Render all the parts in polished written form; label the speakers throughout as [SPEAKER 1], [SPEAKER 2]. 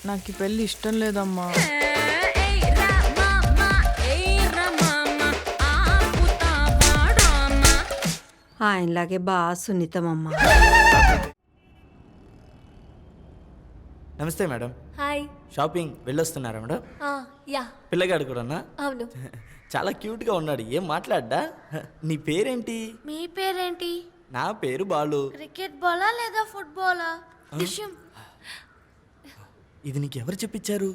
[SPEAKER 1] నాకు ఈ పెళ్ళి ఇష్టం లేదమ్మా.
[SPEAKER 2] ఆయనలాగే బాగా సున్నితమమ్మా.
[SPEAKER 3] నమస్తే మేడం.
[SPEAKER 4] హాయ్.
[SPEAKER 3] షాపింగ్ వెళ్ళొస్తున్నారా మేడం?
[SPEAKER 4] యా.
[SPEAKER 3] పిల్లగాడు కూడానా?
[SPEAKER 4] అవును.
[SPEAKER 3] చాలా క్యూట్గా ఉన్నాడు. ఏం మాట్లాడ్డా? నీ పేరేంటి?
[SPEAKER 4] మీ పేరేంటి?
[SPEAKER 3] నా పేరు బాలు.
[SPEAKER 4] క్రికెట్ బాలా లేదా ఫుట్బాలా? విషయం
[SPEAKER 3] ఇది నీకు ఎవరు చెప్పించారు?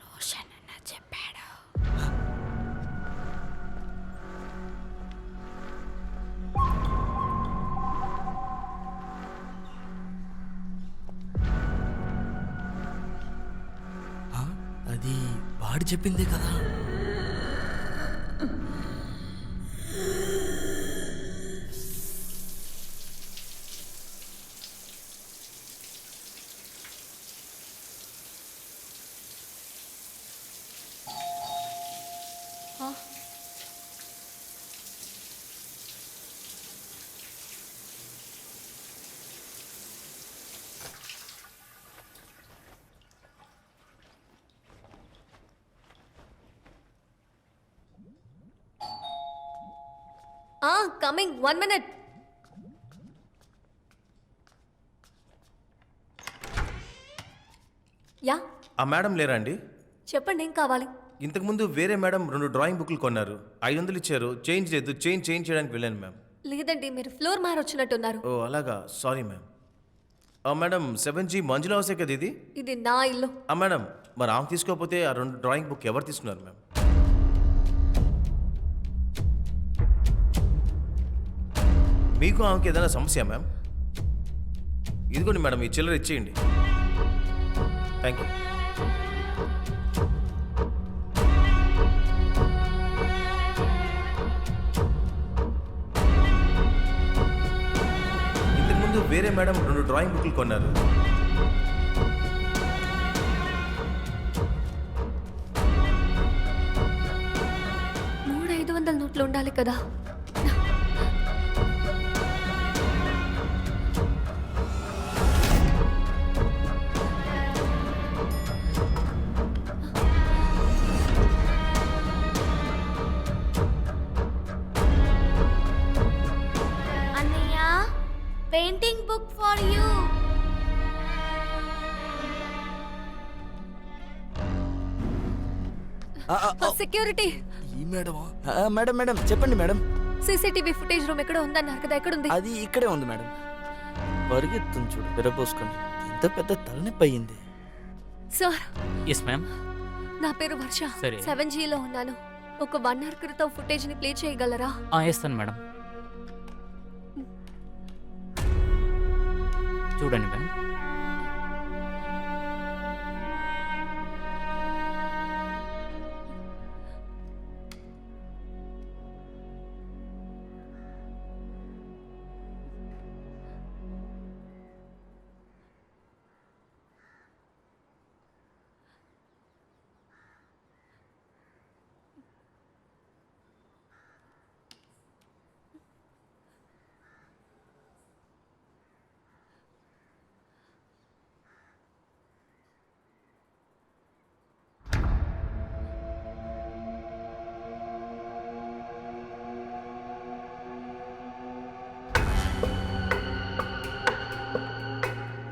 [SPEAKER 4] రోషన్ అన్న చెప్పాడు.
[SPEAKER 3] అది వాడు చెప్పిందే కదా.
[SPEAKER 4] Coming 1 minute. యా.
[SPEAKER 5] ఆ మేడం లేరా అండి?
[SPEAKER 4] చెప్పండి, ఏం కావాలి?
[SPEAKER 5] ఇంతకుముందు వేరే మేడం 2 డ్రాయింగ్ బుక్లు కొన్నారు, 500 ఇచ్చారు. చేంజ్ లేదు, చేంజ్ చేయడానికి వెళ్ళాను మ్యామ్.
[SPEAKER 4] లేదండి, మీరు ఫ్లోర్ మారొచ్చినట్టున్నారు.
[SPEAKER 5] ఓ అలాగా, సారీ మ్యామ్. మేడం 7G మంజుల హౌసే కదా ఇది?
[SPEAKER 4] ఇది నా ఇల్లు.
[SPEAKER 5] మేడం మరి ఆమె తీసుకోకపోతే ఆ 2 డ్రాయింగ్ బుక్ ఎవరు తీసుకున్నారు మ్యామ్? మీకు ఆమెకి ఏదైనా సమస్య మ్యామ్? ఇదిగోండి మేడం, ఈ చిల్లర ఇచ్చేయండి. Thank you. ఇంతకుముందు వేరే మేడం 2 డ్రాయింగ్ బుక్లు కొన్నారు.
[SPEAKER 4] మూడు 500 నోట్లు ఉండాలి కదా. Painting book for you. Security.
[SPEAKER 3] ఈ మేడమా? మేడం మేడం చెప్పండి మేడం.
[SPEAKER 4] సీసీటీవీ ఫుటేజ్ రూమ్ ఎక్కడ ఉందన్నారు కదా, ఎక్కడ ఉంది?
[SPEAKER 3] అది ఇక్కడే ఉంది మేడం. పరిగెత్తుంది చూడు విరపోసుకొని. ఎంత పెద్ద తలనొప్పి అయ్యింది.
[SPEAKER 4] సార్.
[SPEAKER 6] Yes ma'am.
[SPEAKER 4] నా పేరు వర్ష. 7G లో ఉన్నాను. ఒక 1 hour క్రితం ఫుటేజ్ ని ప్లే చేయగలరా?
[SPEAKER 6] చేస్తాను మేడం. చూడండి మేడం.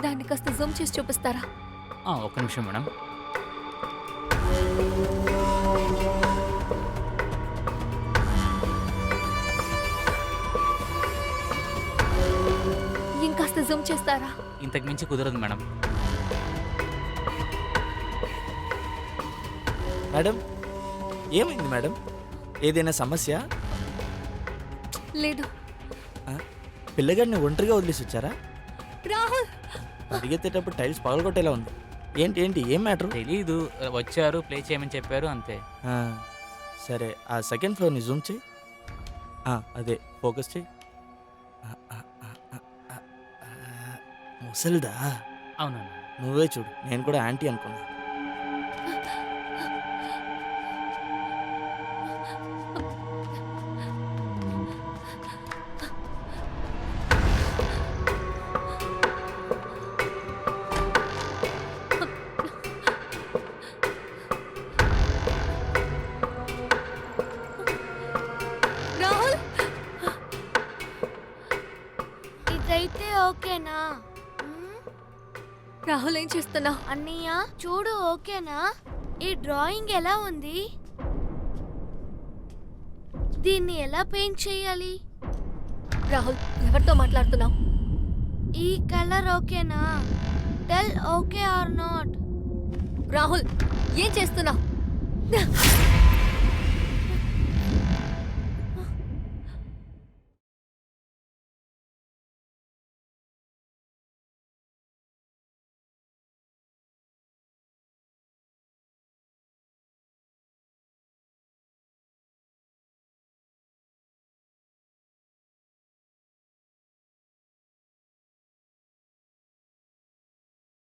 [SPEAKER 4] దాన్ని కాస్త జూమ్ చేసి చూపిస్తారా?
[SPEAKER 6] ఒక్క నిమిషం మేడం.
[SPEAKER 4] ఇంకాస్త జూమ్ చేస్తారా?
[SPEAKER 6] ఇంతకు మించి కుదరదు మేడం.
[SPEAKER 3] మేడం ఏమైంది మేడం? ఏదైనా సమస్య?
[SPEAKER 4] లేదు.
[SPEAKER 3] పిల్లగాడిని ఒంటరిగా వదిలేసి వచ్చారా?
[SPEAKER 4] రాహుల్
[SPEAKER 3] పరిగెత్తేటప్పుడు టైల్స్ పగలగొట్టేలా ఉంది. ఏంటి ఏంటి ఏం మ్యాటర్?
[SPEAKER 6] తెలీదు, వచ్చారు ప్లే చేయమని చెప్పారు అంతే.
[SPEAKER 3] సరే ఆ సెకండ్ ఫ్లోర్ని జూమ్ చేయి. అదే ఫోకస్ చేయి. ముసలిదా?
[SPEAKER 6] అవునన్నా.
[SPEAKER 3] నువ్వే చూడు, నేను కూడా ఆంటీ అనుకున్నా.
[SPEAKER 4] ఏం చేస్తున్నావు?
[SPEAKER 7] అన్నయ్య చూడు ఓకేనా? ఈ డ్రాయింగ్ ఎలా ఉంది? దీన్ని ఎలా పెయింట్ చేయాలి?
[SPEAKER 4] రాహుల్, ఎవరితో మాట్లాడుతున్నావు?
[SPEAKER 7] ఈ కలర్ ఓకేనా? Tell okay or not.
[SPEAKER 4] Rahul, ఏం చేస్తున్నావు?